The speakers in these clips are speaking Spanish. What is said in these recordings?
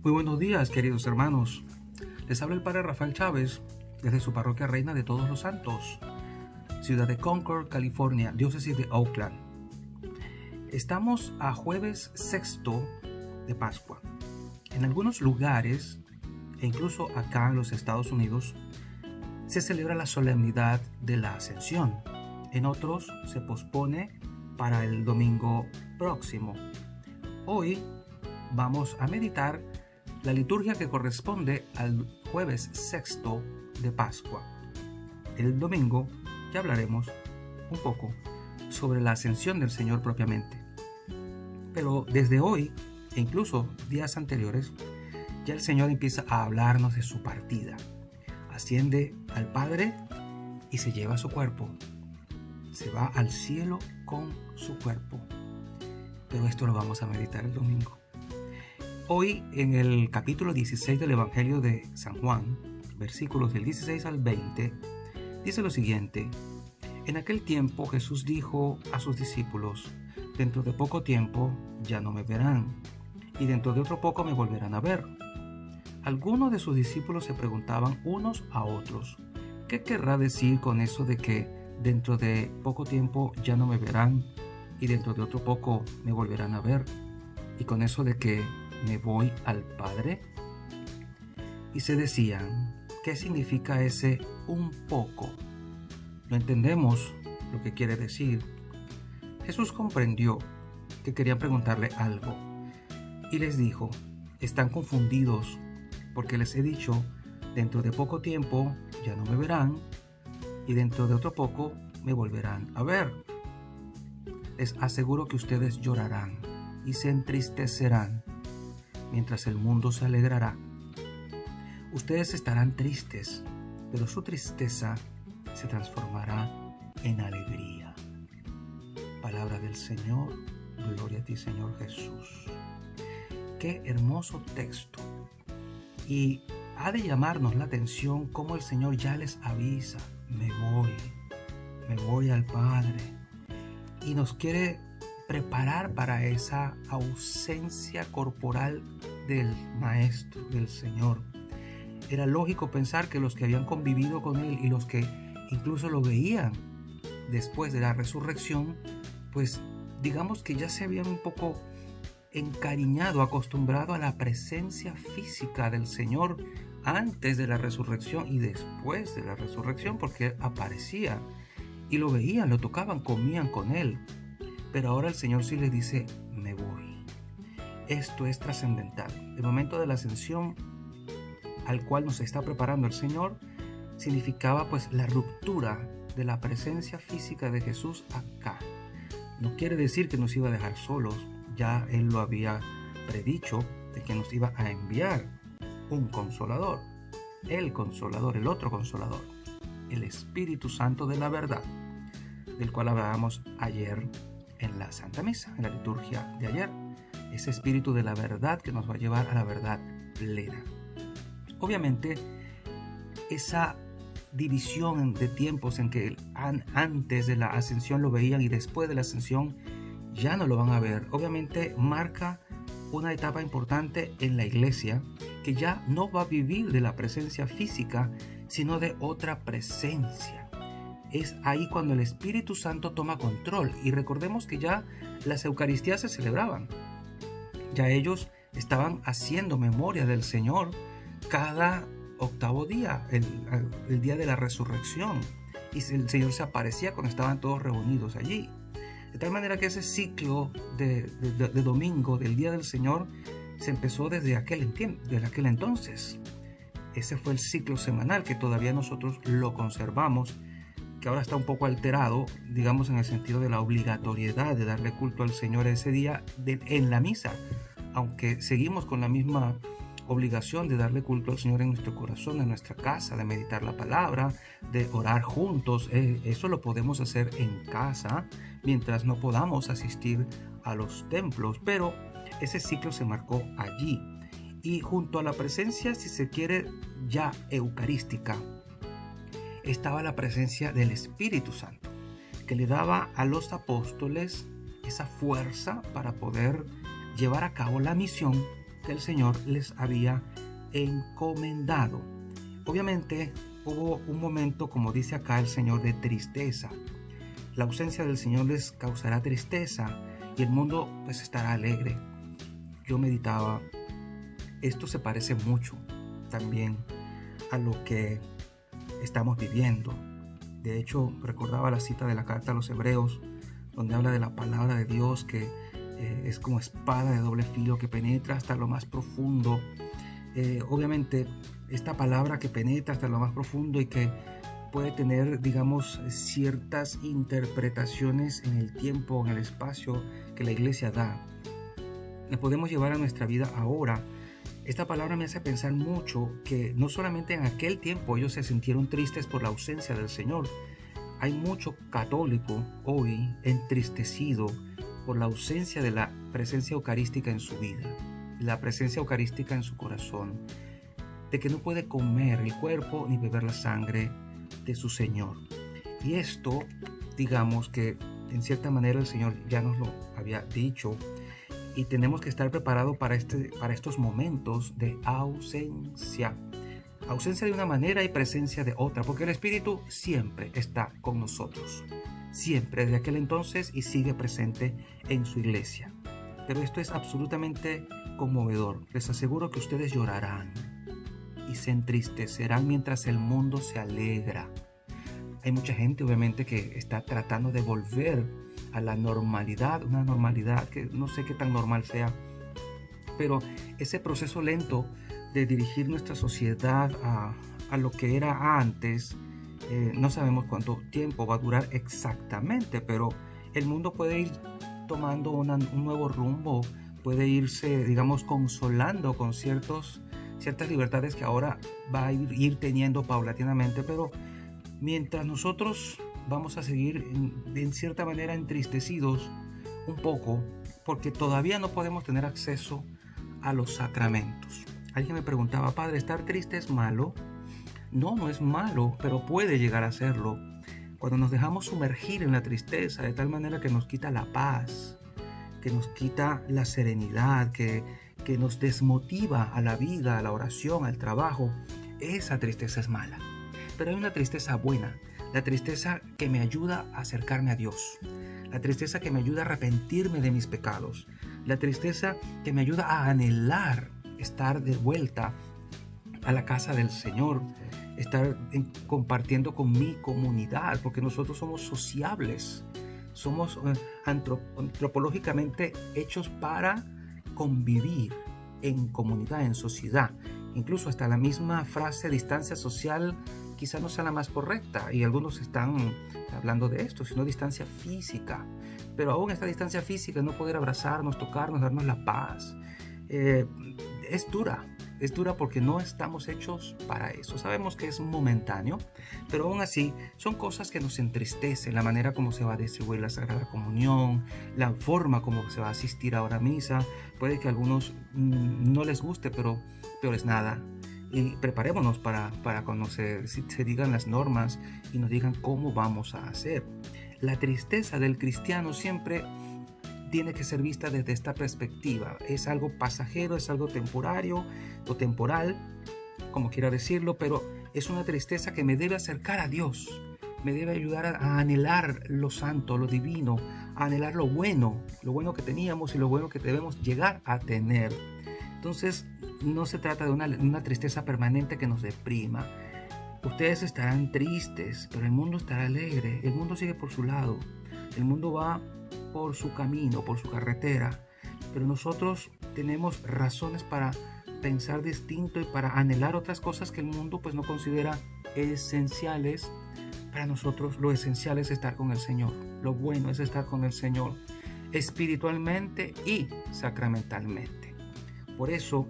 Muy buenos días, queridos hermanos. Les habla el Padre Rafael Chávez desde su parroquia Reina de Todos los Santos, ciudad de Concord, California, diócesis de Oakland. Estamos a jueves sexto de Pascua. En algunos lugares, e incluso acá en los Estados Unidos, se celebra la solemnidad de la Ascensión. En otros se pospone para el domingo próximo. Hoy vamos a meditar la liturgia que corresponde al jueves sexto de Pascua. El domingo ya hablaremos un poco sobre la ascensión del Señor propiamente. Pero desde hoy, e incluso días anteriores, ya el Señor empieza a hablarnos de su partida. Asciende al Padre y se lleva su cuerpo. Se va al cielo con su cuerpo. Pero esto lo vamos a meditar el domingo. Hoy, en el capítulo 16 del Evangelio de San Juan, versículos del 16 al 20, dice lo siguiente: En aquel tiempo Jesús dijo a sus discípulos: Dentro de poco tiempo ya no me verán, y dentro de otro poco me volverán a ver. Algunos de sus discípulos se preguntaban unos a otros: ¿Qué querrá decir con eso de que dentro de poco tiempo ya no me verán, y dentro de otro poco me volverán a ver? Y con eso de que me voy al Padre. Y se decían: ¿qué significa ese un poco? No entendemos lo que quiere decir. Jesús comprendió que querían preguntarle algo y les dijo: están confundidos porque les he dicho, dentro de poco tiempo ya no me verán y dentro de otro poco me volverán a ver. Les aseguro que ustedes llorarán y se entristecerán, mientras el mundo se alegrará. Ustedes estarán tristes, pero su tristeza se transformará en alegría. Palabra del Señor, gloria a ti, Señor Jesús. Qué hermoso texto. Y ha de llamarnos la atención cómo el Señor ya les avisa: me voy al Padre. Y nos quiere preparar para esa ausencia corporal del Maestro, del Señor. Era lógico pensar que los que habían convivido con Él y los que incluso lo veían después de la resurrección, pues digamos que ya se habían un poco encariñado, acostumbrado a la presencia física del Señor antes de la resurrección y después de la resurrección, porque aparecía y lo veían, lo tocaban, comían con Él. Pero ahora el Señor sí les dice: me voy. Esto es trascendental. El momento de la ascensión al cual nos está preparando el Señor significaba pues la ruptura de la presencia física de Jesús acá. No quiere decir que nos iba a dejar solos. Ya Él lo había predicho de que nos iba a enviar un consolador. El consolador, el otro consolador. El Espíritu Santo de la verdad, del cual hablábamos ayer en la Santa Misa, en la liturgia de ayer. Ese Espíritu de la verdad que nos va a llevar a la verdad plena. Obviamente, esa división de tiempos en que antes de la ascensión lo veían y después de la ascensión ya no lo van a ver, obviamente marca una etapa importante en la iglesia, que ya no va a vivir de la presencia física, sino de otra presencia. Es ahí cuando el Espíritu Santo toma control. Y recordemos que ya las Eucaristías se celebraban. Ya ellos estaban haciendo memoria del Señor cada octavo día, el día de la resurrección. Y el Señor se aparecía cuando estaban todos reunidos allí. De tal manera que ese ciclo de domingo, del Día del Señor, se empezó desde aquel entonces. Ese fue el ciclo semanal que todavía nosotros lo conservamos, que ahora está un poco alterado, digamos, en el sentido de la obligatoriedad de darle culto al Señor ese día en la misa, aunque seguimos con la misma obligación de darle culto al Señor en nuestro corazón, en nuestra casa, de meditar la palabra, de orar juntos. Eso lo podemos hacer en casa mientras no podamos asistir a los templos, pero ese ciclo se marcó allí. Y junto a la presencia, si se quiere, ya eucarística, estaba la presencia del Espíritu Santo, que le daba a los apóstoles esa fuerza para poder llevar a cabo la misión que el Señor les había encomendado. Obviamente hubo un momento, como dice acá el Señor, de tristeza. La ausencia del Señor les causará tristeza y el mundo pues estará alegre. Yo meditaba, esto se parece mucho también a lo que estamos viviendo. De hecho, recordaba la cita de la carta a los Hebreos, donde habla de la palabra de Dios que es como espada de doble filo que penetra hasta lo más profundo. Obviamente, esta palabra que penetra hasta lo más profundo y que puede tener, digamos, ciertas interpretaciones en el tiempo, en el espacio que la iglesia da, la podemos llevar a nuestra vida ahora. Esta palabra me hace pensar mucho que no solamente en aquel tiempo ellos se sintieron tristes por la ausencia del Señor. Hay mucho católico hoy entristecido por la ausencia de la presencia eucarística en su vida, la presencia eucarística en su corazón, de que no puede comer el cuerpo ni beber la sangre de su Señor. Y esto, digamos que en cierta manera el Señor ya nos lo había dicho, y tenemos que estar preparados para estos momentos de ausencia. Ausencia de una manera y presencia de otra, porque el Espíritu siempre está con nosotros, siempre, desde aquel entonces, y sigue presente en su iglesia. Pero esto es absolutamente conmovedor. Les aseguro que ustedes llorarán y se entristecerán mientras el mundo se alegra. Hay mucha gente, obviamente, que está tratando de volver a la normalidad, una normalidad que no sé qué tan normal sea, pero ese proceso lento de dirigir nuestra sociedad a lo que era antes, no sabemos cuánto tiempo va a durar exactamente, pero el mundo puede ir tomando un nuevo rumbo, puede irse, digamos, consolando con ciertas libertades que ahora va a ir teniendo paulatinamente, pero mientras nosotros vamos a seguir en cierta manera entristecidos un poco, porque todavía no podemos tener acceso a los sacramentos. Alguien me preguntaba, padre, ¿estar triste es malo? No, no es malo, pero puede llegar a serlo. Cuando nos dejamos sumergir en la tristeza de tal manera que nos quita la paz, que nos quita la serenidad, que nos desmotiva a la vida, a la oración, al trabajo, esa tristeza es mala. Pero hay una tristeza buena, la tristeza que me ayuda a acercarme a Dios, la tristeza que me ayuda a arrepentirme de mis pecados, la tristeza que me ayuda a anhelar estar de vuelta a la casa del Señor, estar compartiendo con mi comunidad, porque nosotros somos sociables, somos antropológicamente hechos para convivir en comunidad, en sociedad. Incluso hasta la misma frase distancia social quizá no sea la más correcta, y algunos están hablando de esto, sino distancia física. Pero aún esta distancia física, no poder abrazarnos, tocarnos, darnos la paz, es dura porque no estamos hechos para eso. Sabemos que es momentáneo, pero aún así son cosas que nos entristecen. La manera como se va a distribuir la Sagrada Comunión, la forma como se va a asistir ahora a misa. Puede que a algunos no les guste, pero peor es nada. Y preparémonos para cuando se digan las normas y nos digan cómo vamos a hacer. La tristeza del cristiano siempre tiene que ser vista desde esta perspectiva. Es algo pasajero, es algo temporario o temporal, como quiera decirlo, pero es una tristeza que me debe acercar a Dios, me debe ayudar a anhelar lo santo, lo divino, a anhelar lo bueno que teníamos y lo bueno que debemos llegar a tener. Entonces, no se trata de una tristeza permanente que nos deprima. Ustedes estarán tristes, pero el mundo estará alegre. El mundo sigue por su lado. El mundo va por su camino, por su carretera. Pero nosotros tenemos razones para pensar distinto y para anhelar otras cosas que el mundo pues no considera esenciales. Para nosotros lo esencial es estar con el Señor. Lo bueno es estar con el Señor espiritualmente y sacramentalmente. Por eso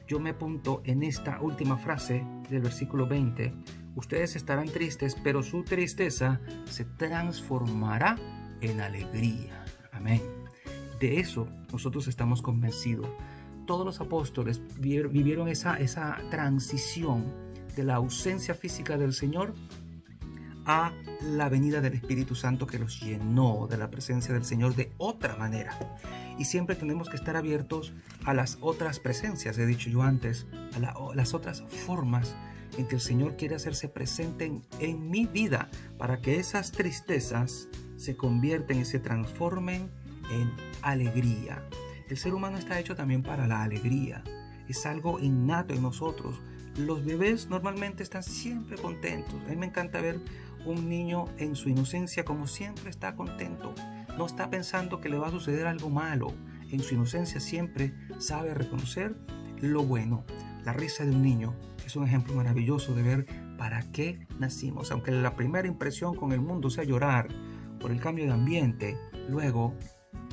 yo me apunto en esta última frase del versículo 20. Ustedes estarán tristes, pero su tristeza se transformará en alegría. Amén. De eso nosotros estamos convencidos. Todos los apóstoles vivieron esa transición de la ausencia física del Señor a la venida del Espíritu Santo, que los llenó de la presencia del Señor de otra manera. Y siempre tenemos que estar abiertos a las otras presencias, he dicho yo antes, a las otras formas en que el Señor quiere hacerse presente en mi vida, para que esas tristezas se convierten y se transformen en alegría. El ser humano está hecho también para la alegría. Es algo innato en nosotros. Los bebés normalmente están siempre contentos. A mí me encanta ver un niño en su inocencia, como siempre está contento. No está pensando que le va a suceder algo malo. En su inocencia siempre sabe reconocer lo bueno. La risa de un niño es un ejemplo maravilloso de ver para qué nacimos. Aunque la primera impresión con el mundo sea llorar por el cambio de ambiente, luego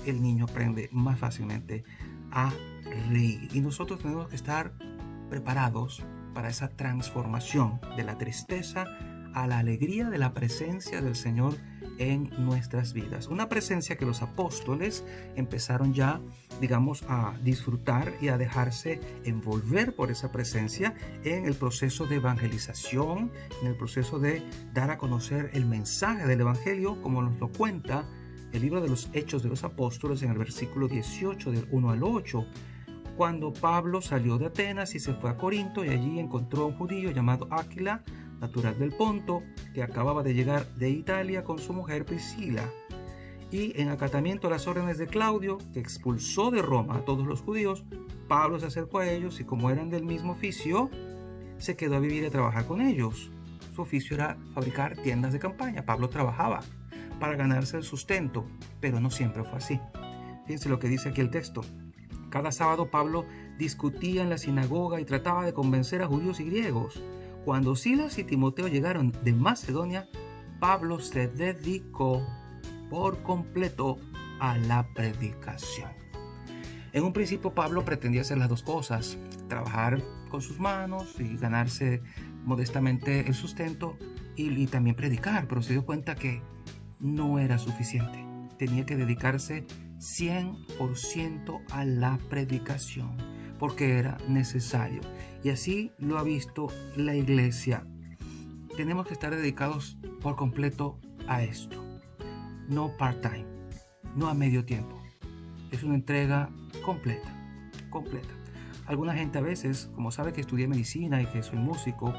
el niño aprende más fácilmente a reír. Y nosotros tenemos que estar preparados para esa transformación de la tristeza a la alegría de la presencia del Señor en nuestras vidas. Una presencia que los apóstoles empezaron ya, digamos, a disfrutar y a dejarse envolver por esa presencia en el proceso de evangelización, en el proceso de dar a conocer el mensaje del Evangelio, como nos lo cuenta el libro de los Hechos de los Apóstoles en el versículo 18 del 1 al 8. Cuando Pablo salió de Atenas y se fue a Corinto, y allí encontró a un judío llamado Aquila, natural del Ponto, que acababa de llegar de Italia con su mujer Priscila. Y en acatamiento a las órdenes de Claudio, que expulsó de Roma a todos los judíos, Pablo se acercó a ellos y, como eran del mismo oficio, se quedó a vivir y a trabajar con ellos. Su oficio era fabricar tiendas de campaña. Pablo trabajaba para ganarse el sustento, pero no siempre fue así. Fíjense lo que dice aquí el texto. Cada sábado Pablo discutía en la sinagoga y trataba de convencer a judíos y griegos. Cuando Silas y Timoteo llegaron de Macedonia, Pablo se dedicó por completo a la predicación. En un principio Pablo pretendía hacer las dos cosas, trabajar con sus manos y ganarse modestamente el sustento y también predicar, pero se dio cuenta que no era suficiente. Tenía que dedicarse 100% a la predicación, porque era necesario. Y así lo ha visto la iglesia. Tenemos que estar dedicados por completo a esto. No part-time, no a medio tiempo. Es una entrega completa. Alguna gente a veces, como sabe que estudié medicina y que soy músico,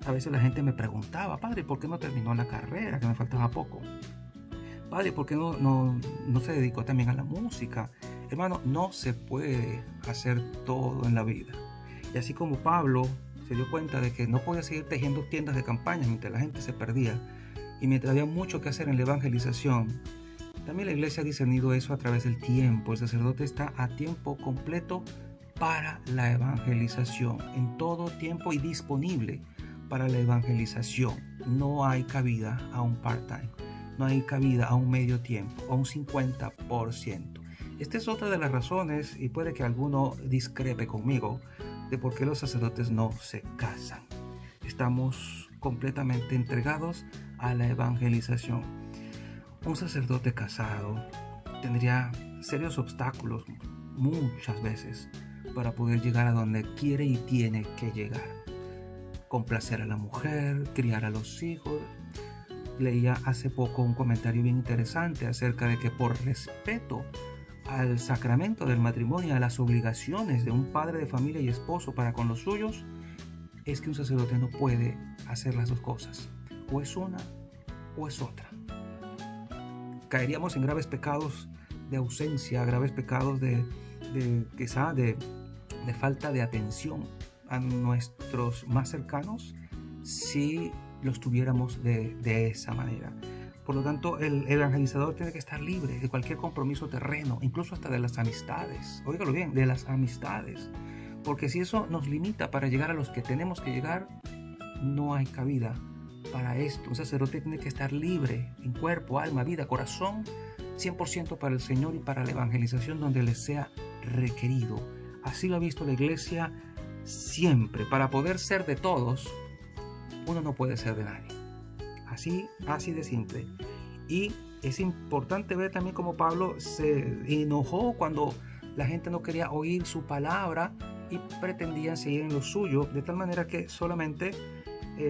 a veces la gente me preguntaba: padre, ¿por qué no terminó la carrera? Que me faltaba poco. Padre, ¿por qué no se dedicó también a la música? Hermano, no se puede hacer todo en la vida. Y así como Pablo se dio cuenta de que no podía seguir tejiendo tiendas de campaña mientras la gente se perdía y mientras había mucho que hacer en la evangelización, también la iglesia ha discernido eso a través del tiempo. El sacerdote está a tiempo completo para la evangelización, en todo tiempo, y disponible para la evangelización. No hay cabida a un part-time. No hay cabida a un medio tiempo, a un 50%. Esta es otra de las razones, y puede que alguno discrepe conmigo, de por qué los sacerdotes no se casan. Estamos completamente entregados a la evangelización. Un sacerdote casado tendría serios obstáculos muchas veces para poder llegar a donde quiere y tiene que llegar. Complacer a la mujer, criar a los hijos. Leía hace poco un comentario bien interesante acerca de que por respeto al sacramento del matrimonio, a las obligaciones de un padre de familia y esposo para con los suyos, es que un sacerdote no puede hacer las dos cosas. O es una o es otra. Caeríamos en graves pecados de ausencia, graves pecados de falta de atención a nuestros más cercanos si los tuviéramos de esa manera. Por lo tanto, el evangelizador tiene que estar libre de cualquier compromiso terreno, incluso hasta de las amistades. Óigalo bien, de las amistades. Porque si eso nos limita para llegar a los que tenemos que llegar, no hay cabida para esto. Un sacerdote tiene que estar libre en cuerpo, alma, vida, corazón, 100% para el Señor y para la evangelización donde les sea requerido. Así lo ha visto la iglesia siempre. Para poder ser de todos, uno no puede ser de nadie. Así de simple. Y es importante ver también cómo Pablo se enojó cuando la gente no quería oír su palabra y pretendían seguir en lo suyo, de tal manera que solamente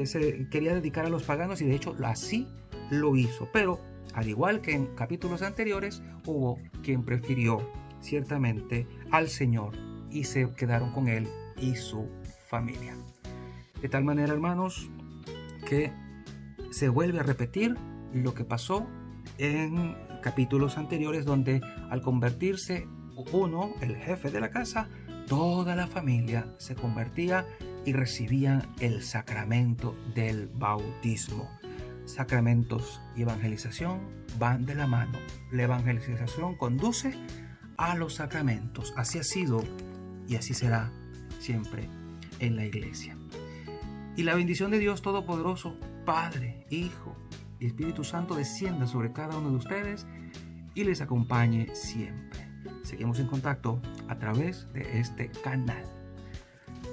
se quería dedicar a los paganos, y de hecho así lo hizo. Pero al igual que en capítulos anteriores, hubo quien prefirió ciertamente al Señor y se quedaron con Él y su familia. De tal manera, hermanos, que se vuelve a repetir lo que pasó en capítulos anteriores, donde al convertirse uno, el jefe de la casa, toda la familia se convertía y recibían el sacramento del bautismo. Sacramentos y evangelización van de la mano. La evangelización conduce a los sacramentos. Así ha sido y así será siempre en la iglesia. Y la bendición de Dios Todopoderoso, Padre, Hijo y Espíritu Santo, descienda sobre cada uno de ustedes y les acompañe siempre. Seguimos en contacto a través de este canal.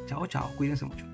Chao, chao. Cuídense mucho.